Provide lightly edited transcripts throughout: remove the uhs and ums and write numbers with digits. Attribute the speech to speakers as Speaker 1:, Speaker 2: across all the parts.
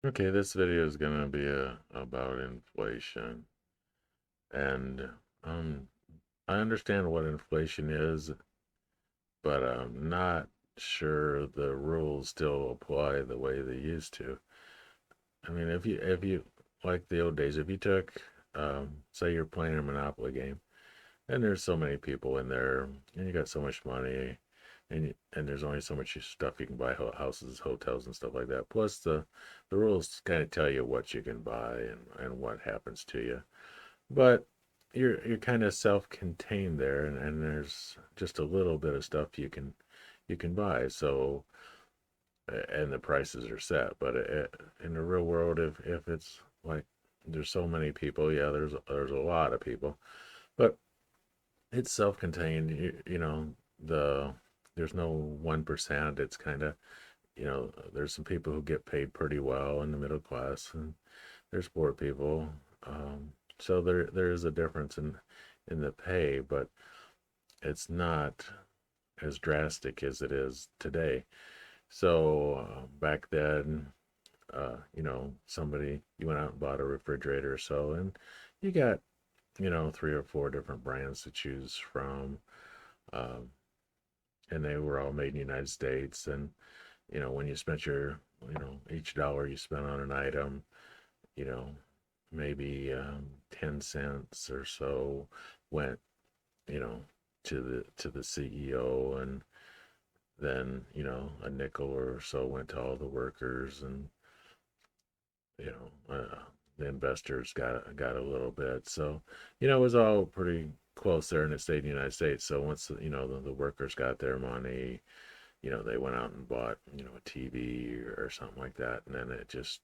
Speaker 1: Okay, this video is gonna be about inflation, and um, I understand what inflation is, but I'm not sure the rules still apply the way they used to. I mean, if you like the old days, if you took, say you're playing a Monopoly game, and there's so many people in there, and you got so much money, and there's only so much stuff you can buy, houses, hotels, and stuff like that. Plus, the rules kind of tell you what you can buy and what happens to you. But you're kind of self-contained there, and there's just a little bit of stuff you can buy. So, and the prices are set. But in the real world, if it's like there's so many people, yeah, there's a lot of people, but it's self-contained. The there's no 1%. It's kind of, there's some people who get paid pretty well in the middle class, and there's poor people. So there is a difference in the pay, but it's not as drastic as it is today. So back then, somebody, you went out and bought a refrigerator or so, and you got, three or four different brands to choose from. Um, and they were all made in the United States. And, when you spent each dollar you spent on an item, you know, maybe 10 cents or so went, you know, to the CEO, and then, a nickel or so went to all the workers, and, you the investors got a little bit. So, it was all pretty close there, and it stayed in the United States. So once, the workers got their money, they went out and bought, a TV or something like that. And then it just,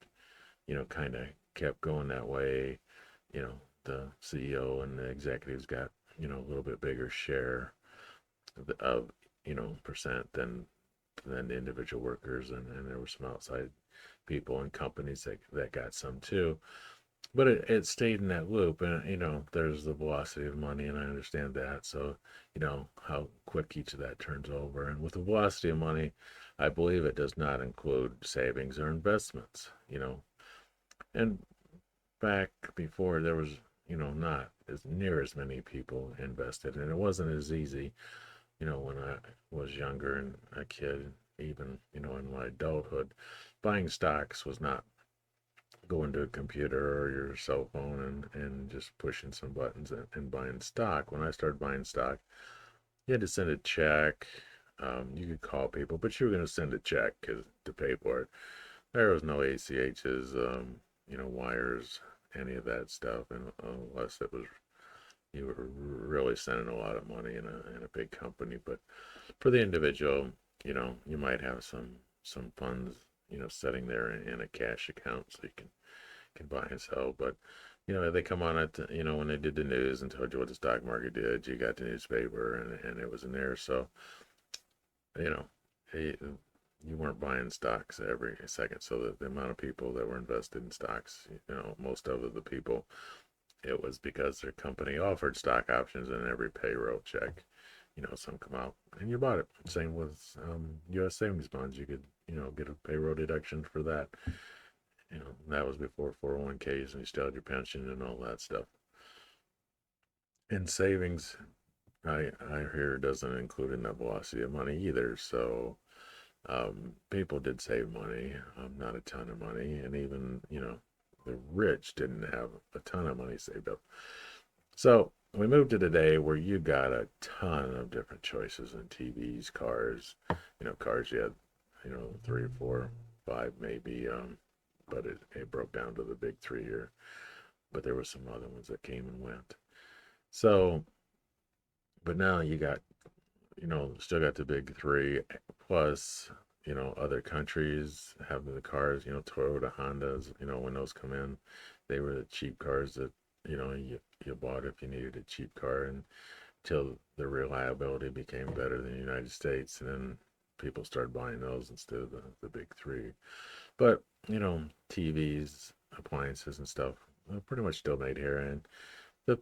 Speaker 1: kind of kept going that way. You know, the CEO and the executives got, a little bit bigger share of, percent than the individual workers. And there were some outside people and companies that got some too. But it stayed in that loop. And, there's the velocity of money, and I understand that. So, how quick each of that turns over. And with the velocity of money, I believe it does not include savings or investments, And back before, there was, not as near as many people invested, and it wasn't as easy, when I was younger and a kid, even, in my adulthood. Buying stocks was not going to a computer or your cell phone and just pushing some buttons and buying stock. When I started buying stock, you had to send a check. You could call people, but you were going to send a check to pay for it. There was no ACHs, wires, any of that stuff, and unless it was you were really sending a lot of money in a big company. But for the individual, you might have some funds, sitting there in a cash account, so you can buy and sell. But they come on it, when they did the news and told you what the stock market did, you got the newspaper, and it was in there. So you know it, you weren't buying stocks every second. So the amount of people that were invested in stocks, most of the people, it was because their company offered stock options in every payroll check. Some come out and you bought it. Same with U.S. savings bonds. You could, get a payroll deduction for that. That was before 401ks, and you still had your pension and all that stuff. And savings, I hear, doesn't include in the velocity of money either. So people did save money, not a ton of money, and even, the rich didn't have a ton of money saved up. So we moved to today where you got a ton of different choices in TVs, cars. Cars you had, three or four, five maybe, but it broke down to the big three here. But there were some other ones that came and went. So, but now you got, still got the big three, plus, other countries have the cars, Toyota, Hondas, when those come in, they were the cheap cars that, you bought if you needed a cheap car, and until the reliability became better than the United States, and then people started buying those instead of the big three. But, TVs, appliances and stuff, pretty much still made here, and the,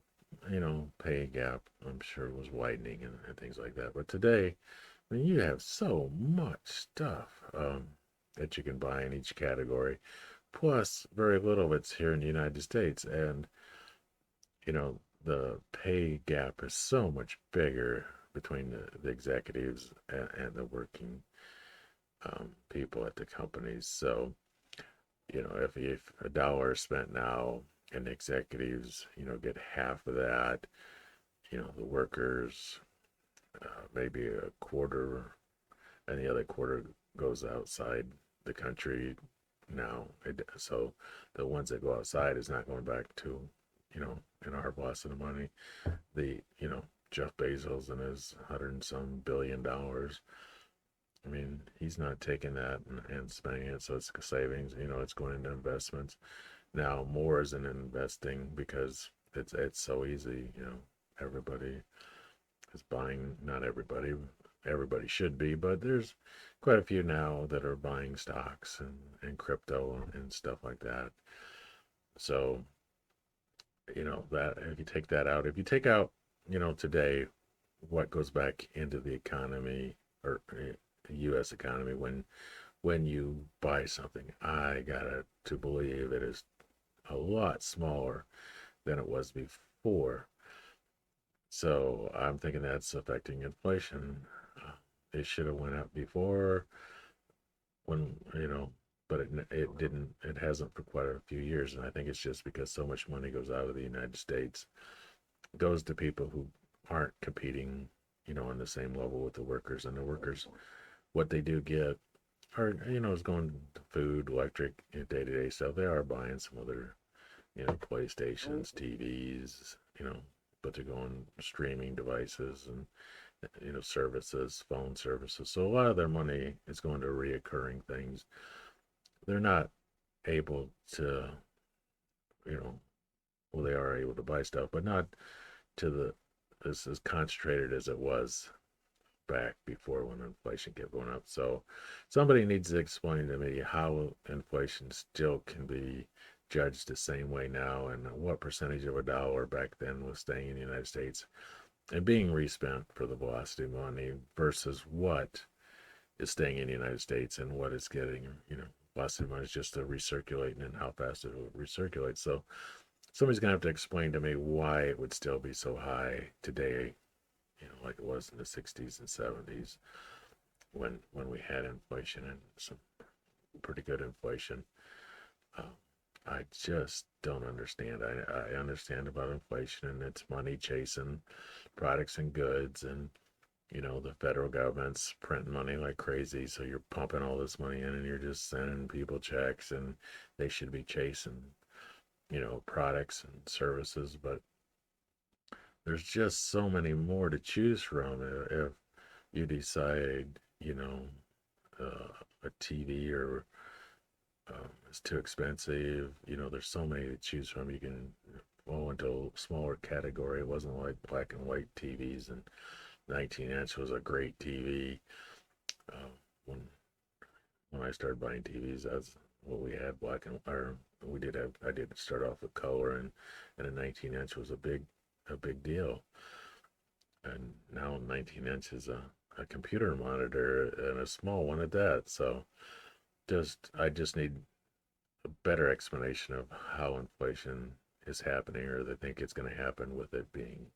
Speaker 1: pay gap, I'm sure, was widening, and things like that. But today, I mean, you have so much stuff that you can buy in each category. plus very little of it's here in the United States. And, the pay gap is so much bigger between the executives and the working people at the companies. So, if a dollar is spent now and the executives, get half of that, the workers, maybe a quarter, and the other quarter goes outside the country now. So the ones that go outside is not going back to, in our loss of the money. Jeff Bezos and his hundred and some $billion. I mean, he's not taking that and spending it, so it's savings. It's going into investments. Now more is in investing because it's so easy. Everybody is buying. Not everybody. Everybody should be, but there's quite a few now that are buying stocks and crypto and stuff like that. So, that if you take that out, if you take out, today, what goes back into the economy or the U.S. economy when you buy something, I gotta to believe it is a lot smaller than it was before. So I'm thinking that's affecting inflation. It should have went up before when, but it didn't. It hasn't for quite a few years, and I think it's just because so much money goes out of the United States, goes to people who aren't competing, on the same level with the workers, and the workers, what they do get are, is going to food, electric, day to day stuff. They are buying some other, PlayStations, TVs, but they're going streaming devices and, services, phone services. So a lot of their money is going to reoccurring things. They're not able to, you know, well, they are able to buy stuff, but not to the as concentrated as it was back before when inflation kept going up. So somebody needs to explain to me how inflation still can be judged the same way now and what percentage of a dollar back then was staying in the United States and being respent for the velocity money versus what is staying in the United States and what is getting, velocity money is just recirculating and how fast it will recirculate. So somebody's gonna have to explain to me why it would still be so high today, like it was in the 60s and 70s when we had inflation and some pretty good inflation. Um, I just don't understand. I understand about inflation and it's money chasing products and goods, and the federal government's printing money like crazy, so you're pumping all this money in and you're just sending people checks, and they should be chasing products and services, but there's just so many more to choose from. If you decide, a TV or it's too expensive, there's so many to choose from. You can go into a smaller category. It wasn't like black and white TVs, and 19-inch was a great TV. Uh, when I started buying TVs, that's what we had, black and or we did have. I did start off with color, and a 19-inch was a big deal. And now 19-inch is a computer monitor and a small one at that. So I just need a better explanation of how inflation is happening, or they think it's going to happen with it being,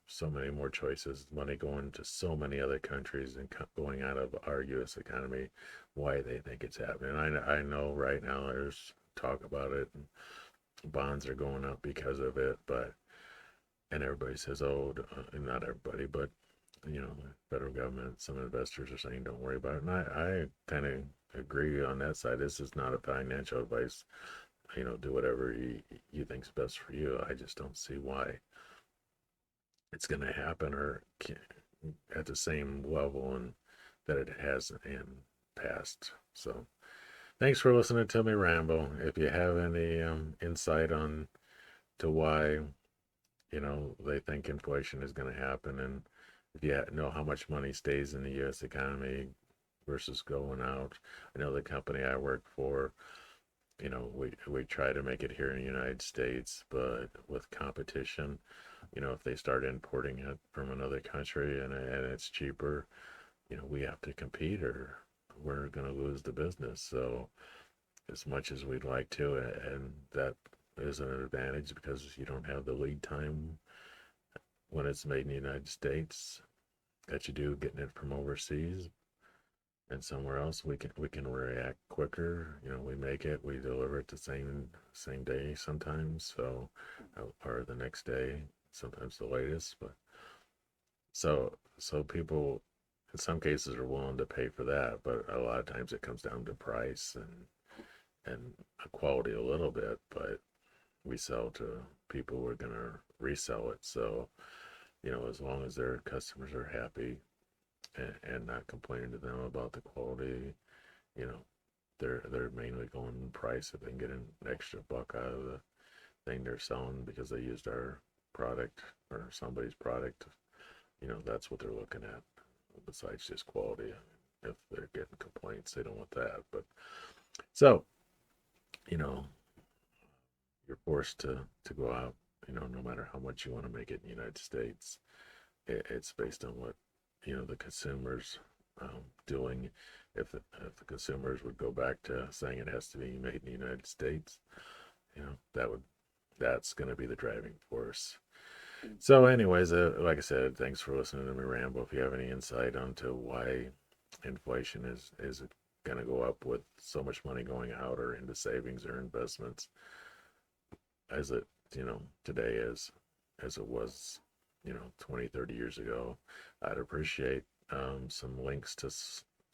Speaker 1: so many more choices, money going to so many other countries and going out of our U.S. economy, why they think it's happening. I know right now there's talk about it, and bonds are going up because of it, but and everybody says, oh, not everybody, but the federal government, some investors are saying, don't worry about it. And I kind of agree on that side. This is not a financial advice. Do whatever you think's best for you. I just don't see why it's going to happen or at the same level and that it has in past. So thanks for listening to me ramble. If you have any insight on to why they think inflation is going to happen, and if you know how much money stays in the U.S. economy versus going out. I know the company I work for, we try to make it here in the United States, but with competition, if they start importing it from another country and it's cheaper, we have to compete or we're going to lose the business. So as much as we'd like to, and that is an advantage because you don't have the lead time when it's made in the United States that you do getting it from overseas and somewhere else. We can react quicker. You know, we make it, we deliver it the same day sometimes, so or the next day, sometimes the latest. But so people in some cases are willing to pay for that, but a lot of times it comes down to price and quality a little bit. But we sell to people who are gonna resell it, so you know, as long as their customers are happy and not complaining to them about the quality, you know, they're mainly going price if they can get an extra buck out of the thing they're selling because they used our product or somebody's product. You know, that's what they're looking at. Besides just quality, if they're getting complaints, they don't want that. But so, you know, you're forced to go out. You know, no matter how much you want to make it in the United States, it's based on what you know the consumers doing. If the consumers would go back to saying it has to be made in the United States, you know that's going to be the driving force. So, anyways, like I said, thanks for listening to me ramble. If you have any insight onto why inflation is going to go up with so much money going out or into savings or investments, as it today is, as it was 20, 30 years ago, I'd appreciate some links to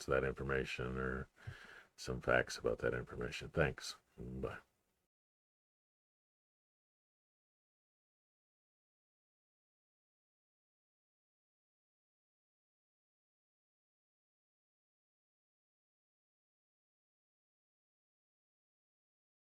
Speaker 1: that information or some facts about that information. Thanks. Bye.